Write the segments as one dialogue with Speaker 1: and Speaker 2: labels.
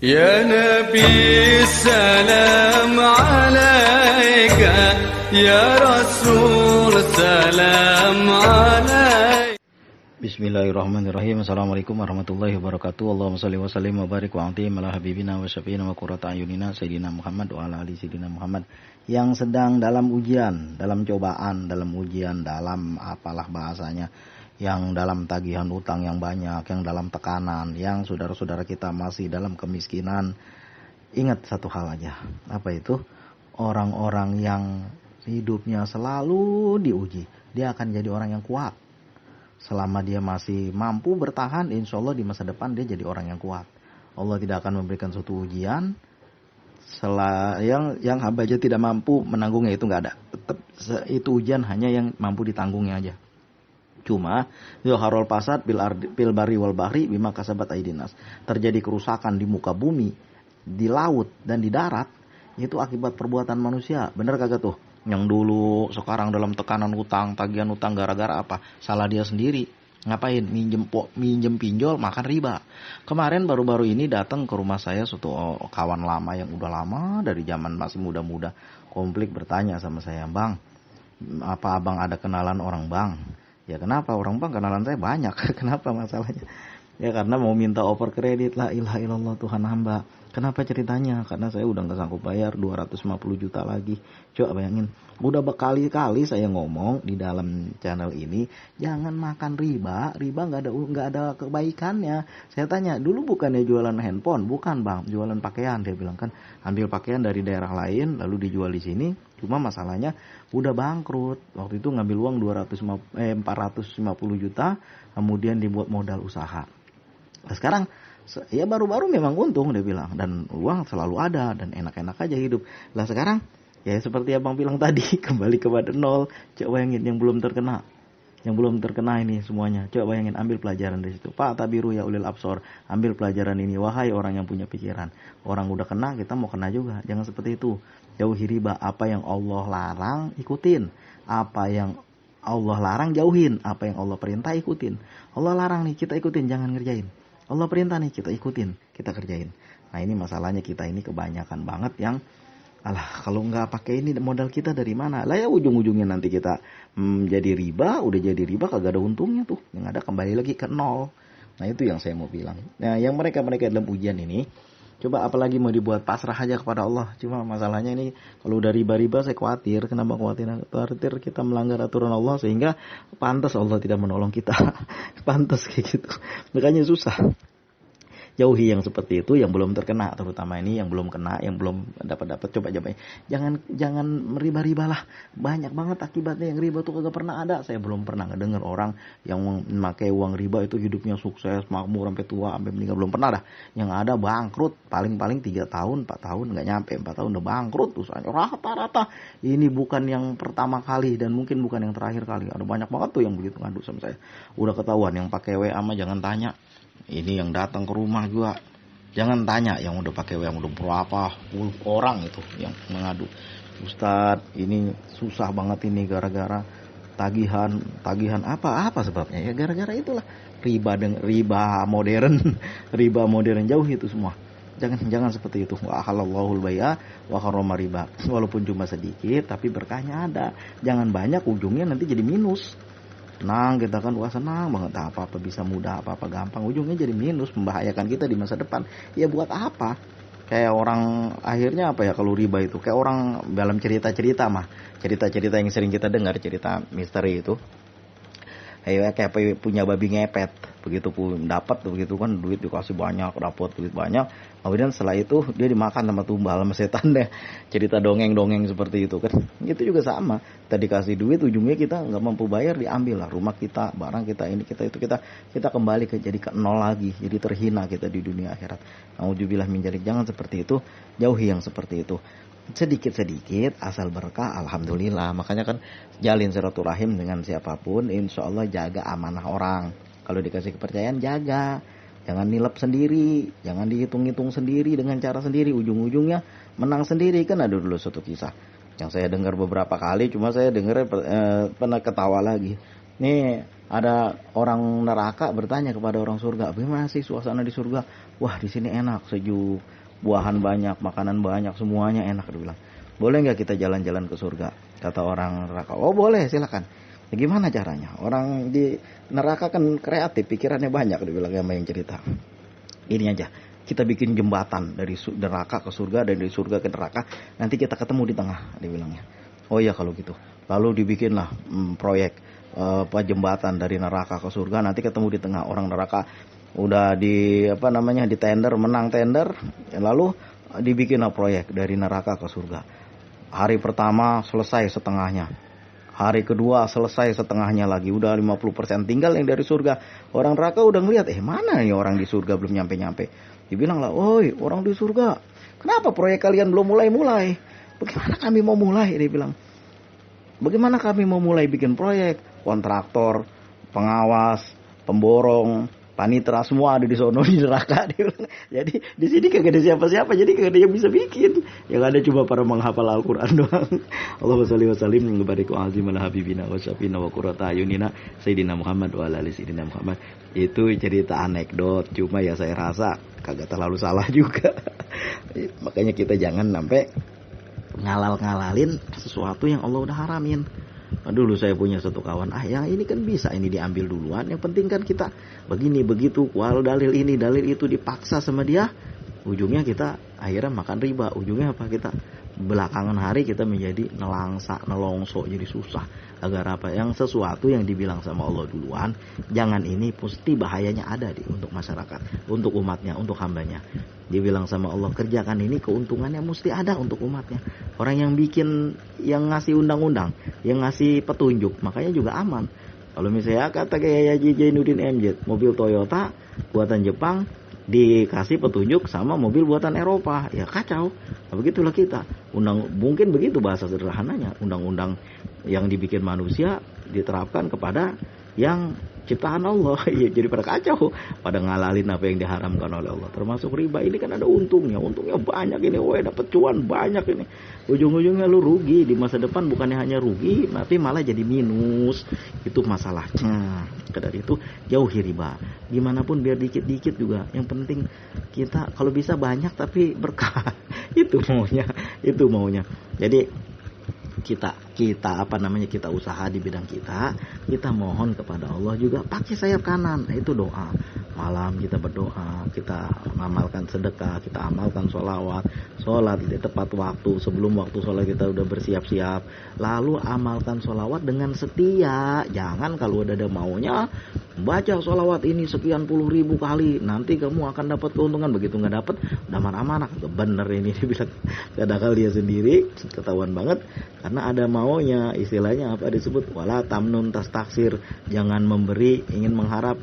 Speaker 1: Ya Nabi salam alaika, ya Rasul salam alaika.
Speaker 2: Bismillahirrahmanirrahim. Assalamualaikum warahmatullahi wabarakatuh. Allahumma salli wa sallim wa barik wa antim ala habibina wa syafiina wa qurrata ayunina sayyidina Muhammad wa ala ali sayyidina Muhammad. Yang sedang dalam ujian, dalam cobaan, dalam ujian, dalam apalah bahasanya, yang dalam tagihan utang yang banyak, yang dalam tekanan, yang saudara-saudara kita masih dalam kemiskinan. Ingat satu hal aja. Apa itu? Orang-orang yang hidupnya selalu diuji, dia akan jadi orang yang kuat. Selama dia masih mampu bertahan, insya Allah di masa depan dia jadi orang yang kuat. Allah tidak akan memberikan suatu ujian yang hamba aja tidak mampu menanggungnya, itu nggak ada. Tetap itu ujian hanya yang mampu ditanggungnya aja. Cuma yoharul fasad bil bari wal bahri bima kasabat aidinas. Terjadi kerusakan di muka bumi, di laut dan di darat, itu akibat perbuatan manusia. Bener kagak tuh? Yang dulu sekarang dalam tekanan utang, tagihan utang gara-gara apa? Salah dia sendiri. Ngapain? Minjem pinjol, makan riba. Kemarin baru-baru ini datang ke rumah saya suatu kawan lama yang udah lama dari zaman masih muda-muda, konflik, bertanya sama saya, "Bang, apa abang ada kenalan orang bang?" Ya kenapa orang bang? Kenalan saya banyak. Kenapa masalahnya? Ya karena mau minta over kredit. La ilaha illallah, Tuhan hamba. Kenapa ceritanya? Karena saya udah gak sanggup bayar 250 juta lagi. Coba bayangin. Udah berkali-kali saya ngomong di dalam channel ini, jangan makan riba. Riba nggak ada kebaikannya. Saya tanya, dulu bukannya jualan handphone? Bukan bang, jualan pakaian. Dia bilang kan, ambil pakaian dari daerah lain lalu dijual di sini. Cuma masalahnya udah bangkrut. Waktu itu ngambil uang 450 juta, kemudian dibuat modal usaha. Nah, sekarang ya baru-baru memang untung dia bilang, dan uang selalu ada dan enak-enak aja hidup. Lah sekarang ya seperti abang bilang tadi, kembali kepada nol. Coba bayangin yang belum terkena. Yang belum terkena ini semuanya. Coba bayangin, ambil pelajaran dari situ. Pak tabiru ya ulil absor. Ambil pelajaran ini, wahai orang yang punya pikiran. Orang udah kena, kita mau kena juga. Jangan seperti itu. Jauhi riba. Apa yang Allah larang, ikutin. Apa yang Allah larang, jauhin. Apa yang Allah perintah, ikutin. Allah larang nih, kita ikutin, jangan ngerjain. Allah perintah nih, kita ikutin, kita kerjain. Nah ini masalahnya kita ini kebanyakan banget yang, alah kalau nggak pakai ini modal kita dari mana? Lah ya ujung-ujungnya nanti kita jadi riba, udah jadi riba kagak ada untungnya tuh. Yang ada kembali lagi ke nol. Nah itu yang saya mau bilang. Nah yang mereka dalam ujian ini, coba apalagi mau dibuat pasrah aja kepada Allah. Cuma masalahnya ini kalau udah riba-riba saya khawatir. Kenapa khawatir? Khawatir kita melanggar aturan Allah sehingga pantas Allah tidak menolong kita. Pantas kayak gitu. Makanya susah. Jauhi yang seperti itu, yang belum terkena, terutama ini yang belum kena, yang belum dapat coba. Jangan riba-ribalah. Banyak banget akibatnya yang riba tuh kagak pernah ada. Saya belum pernah ngedengar orang yang memakai uang riba itu hidupnya sukses, makmur sampai tua, sampai meninggal, belum pernah dah. Yang ada bangkrut, paling 3 tahun, 4 tahun, nggak nyampe 4 tahun udah bangkrut usahanya rata-rata. Ini bukan yang pertama kali dan mungkin bukan yang terakhir kali. Ada banyak banget tuh yang begitu ngadu sama saya. Udah ketahuan, yang pakai WA mah jangan tanya. Ini yang datang ke rumah juga jangan tanya, yang udah pakai yang udah berapa puluh orang itu yang mengadu. Ustadz ini susah banget ini gara-gara tagihan apa sebabnya? Ya gara-gara itulah riba modern. Riba modern, jauh itu semua. Jangan seperti itu. Wa halallahul bai'a wa harrama riba. Walaupun cuma sedikit tapi berkahnya ada. Jangan banyak, ujungnya nanti jadi minus. Senang kita kan, wah senang banget, apa-apa bisa mudah, apa-apa gampang, ujungnya jadi minus, membahayakan kita di masa depan. Ya buat apa? Kayak orang akhirnya apa ya kalau riba itu, kayak orang dalam cerita-cerita yang sering kita dengar, cerita misteri itu. Kayak punya babi ngepet, begitu pun dapat begitu kan, duit dikasih banyak, dapat duit banyak, kemudian setelah itu dia dimakan sama tumbal sama setan deh. Cerita dongeng seperti itu kan, itu juga sama. Tadi kasih duit, ujungnya kita nggak mampu bayar, diambil lah rumah kita, barang kita, ini kita itu, kita kembali jadi ke nol lagi, jadi terhina kita di dunia akhirat. Nauzubillah min dzalik. Jangan seperti itu, jauhi yang seperti itu. Sedikit-sedikit asal berkah, alhamdulillah. Makanya kan jalin silaturahim dengan siapapun, insya Allah jaga amanah orang. Kalau dikasih kepercayaan, jaga. Jangan nilep sendiri, jangan dihitung-hitung sendiri dengan cara sendiri, ujung-ujungnya menang sendiri. Kan ada dulu suatu kisah yang saya dengar beberapa kali, cuma saya dengar pernah ketawa lagi. Nih Ada orang neraka bertanya kepada orang surga, bagaimana sih suasana di surga? Wah, di sini enak, sejuk, buahan banyak, makanan banyak, semuanya enak. Dia bilang, boleh nggak kita jalan-jalan ke surga? Kata orang neraka, oh boleh, silakan. Ya, gimana caranya? Orang di neraka kan kreatif, pikirannya banyak. Dia bilang sama yang cerita. Ini aja, kita bikin jembatan dari neraka ke surga dan dari surga ke neraka. Nanti kita ketemu di tengah, dia bilangnya. Oh iya kalau gitu. Lalu dibikinlah proyek jembatan dari neraka ke surga, nanti ketemu di tengah. Orang neraka udah di di tender, menang tender, lalu dibikinlah proyek dari neraka ke surga. Hari pertama selesai setengahnya, hari kedua selesai setengahnya lagi, udah 50% tinggal yang dari surga. Orang neraka udah ngeliat, mana nih orang di surga belum nyampe-nyampe. Dibilang lah, oi orang di surga, kenapa proyek kalian belum mulai-mulai? Bagaimana kami mau mulai? Dia bilang, bagaimana kami mau mulai bikin proyek? Kontraktor, pengawas, pemborong, panitera semua ada di sono di neraka. Jadi di sini kagak ada siapa-siapa, jadi kagak ada yang bisa bikin. Yang ada cuma para menghafal Al-Quran doang. Allahumma sholli wa sallim wa barik wa azim ala habibina wa syafina wa qurrata ayunina sayyidina Muhammad wa ala ali sayyidina Muhammad. Itu cerita anekdot, cuma ya saya rasa kagak terlalu salah juga. Makanya kita jangan sampai ngalal-ngalalin sesuatu yang Allah udah haramin. Dulu saya punya satu kawan, yang ini kan bisa, ini diambil duluan. Yang penting kan kita begini begitu, walau dalil ini dalil itu dipaksa sama dia, ujungnya kita akhirnya makan riba. Ujungnya apa? Kita belakangan hari kita menjadi nelongso, jadi susah. Agar apa? Yang sesuatu yang dibilang sama Allah duluan, jangan ini, pasti bahayanya ada untuk masyarakat, untuk umatnya, untuk hambanya. Dibilang sama Allah, kerjakan ini, keuntungannya mesti ada untuk umatnya. Orang yang bikin, yang ngasih undang-undang, yang ngasih petunjuk, makanya juga aman. Kalau misalnya kata kayak Haji Jainuddin MZ, mobil Toyota buatan Jepang dikasih petunjuk sama mobil buatan Eropa, ya kacau. Nah, begitulah kita. Mungkin begitu bahasa sederhananya. Undang-undang yang dibikin manusia diterapkan kepada yang ciptaan Allah. Ya, jadi pada kacau, pada ngalalin apa yang diharamkan oleh Allah. Termasuk riba ini kan ada untungnya banyak ini. Dapat cuan banyak ini. Ujung-ujungnya lu rugi di masa depan, bukannya hanya rugi, tapi malah jadi minus. Itu masalahnya. Dari itu jauhi riba. Gimana pun biar dikit-dikit juga. Yang penting kita kalau bisa banyak tapi berkah. Itu maunya. Jadi kita kita usaha di bidang kita mohon kepada Allah juga pakai sayap kanan. Itu doa. Malam kita berdoa, kita amalkan sedekah, kita amalkan sholat di tepat waktu. Sebelum waktu sholat kita udah bersiap-siap. Lalu amalkan sholawat dengan setia. Jangan kalau udah ada maunya baca sholawat ini sekian puluh ribu kali, nanti kamu akan dapat keuntungan. Begitu nggak dapat, udah mana-mana. Bener ini dibilang, kadang dia sendiri ketahuan banget karena ada maunya. Istilahnya apa disebut, wala tamnun tas taksir, jangan memberi ingin mengharap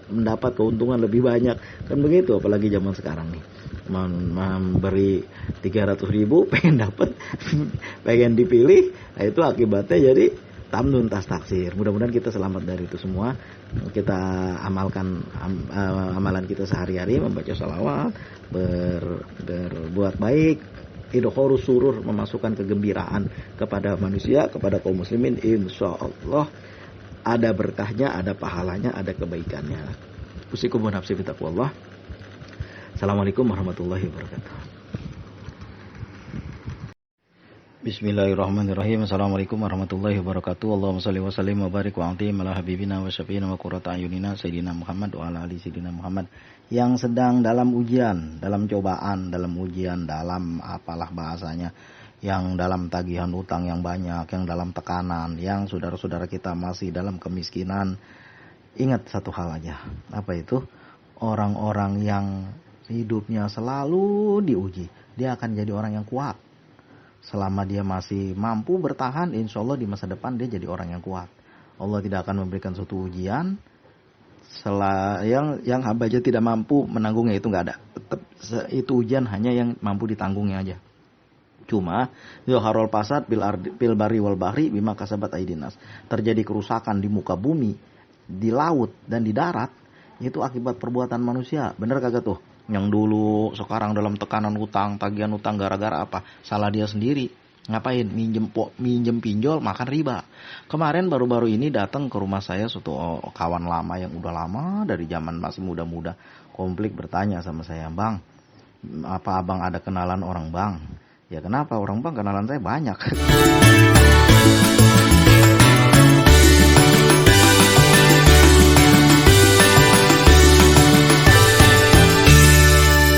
Speaker 2: mendapat keuntungan lebih banyak, kan begitu. Apalagi zaman sekarang nih, memberi 300 ribu pengen dapat pengen dipilih, nah itu akibatnya jadi tamnun tas taksir. Mudah-mudahan kita selamat dari itu semua. Kita amalkan amalan kita sehari-hari, membaca salawat, berbuat baik, idkhorus surur, memasukkan kegembiraan kepada manusia, kepada kaum muslimin. Insya Allah ada berkahnya, ada pahalanya, ada kebaikannya. Usikum wa nafsi bitaqwallah. Assalamualaikum warahmatullahi wabarakatuh. Bismillahirrahmanirrahim. Assalamualaikum warahmatullahi wabarakatuh. Allahumma shalli wa sallim wa barik wa antim ala habibina wa syafiina wa qurrata ayunina sayyidina Muhammad wa ala ali sayyidina Muhammad. Yang sedang dalam ujian, dalam cobaan, dalam ujian, dalam apalah bahasanya, yang dalam tagihan utang yang banyak, yang dalam tekanan, yang saudara-saudara kita masih dalam kemiskinan. Ingat satu hal aja. Apa itu? Orang-orang yang hidupnya selalu diuji, dia akan jadi orang yang kuat. Selama dia masih mampu bertahan, insya Allah di masa depan dia jadi orang yang kuat. Allah tidak akan memberikan suatu ujian yang hamba aja tidak mampu menanggungnya, itu nggak ada. Tetap itu ujian hanya yang mampu ditanggungnya aja. Cuma Yoharol Pasad Pil Bari Wal Bahri Bima Kasabat Aidinas, terjadi kerusakan di muka bumi, di laut dan di darat, itu akibat perbuatan manusia. Bener kagak tuh? Yang dulu sekarang dalam tekanan utang, tagihan utang gara-gara apa? Salah dia sendiri. Ngapain? Minjem pinjol, makan riba. Kemarin baru-baru ini datang ke rumah saya suatu kawan lama yang udah lama dari zaman masih muda-muda. Konflik bertanya sama saya, "Bang, apa abang ada kenalan orang bank?" Ya kenapa? Orang bank kenalan saya banyak.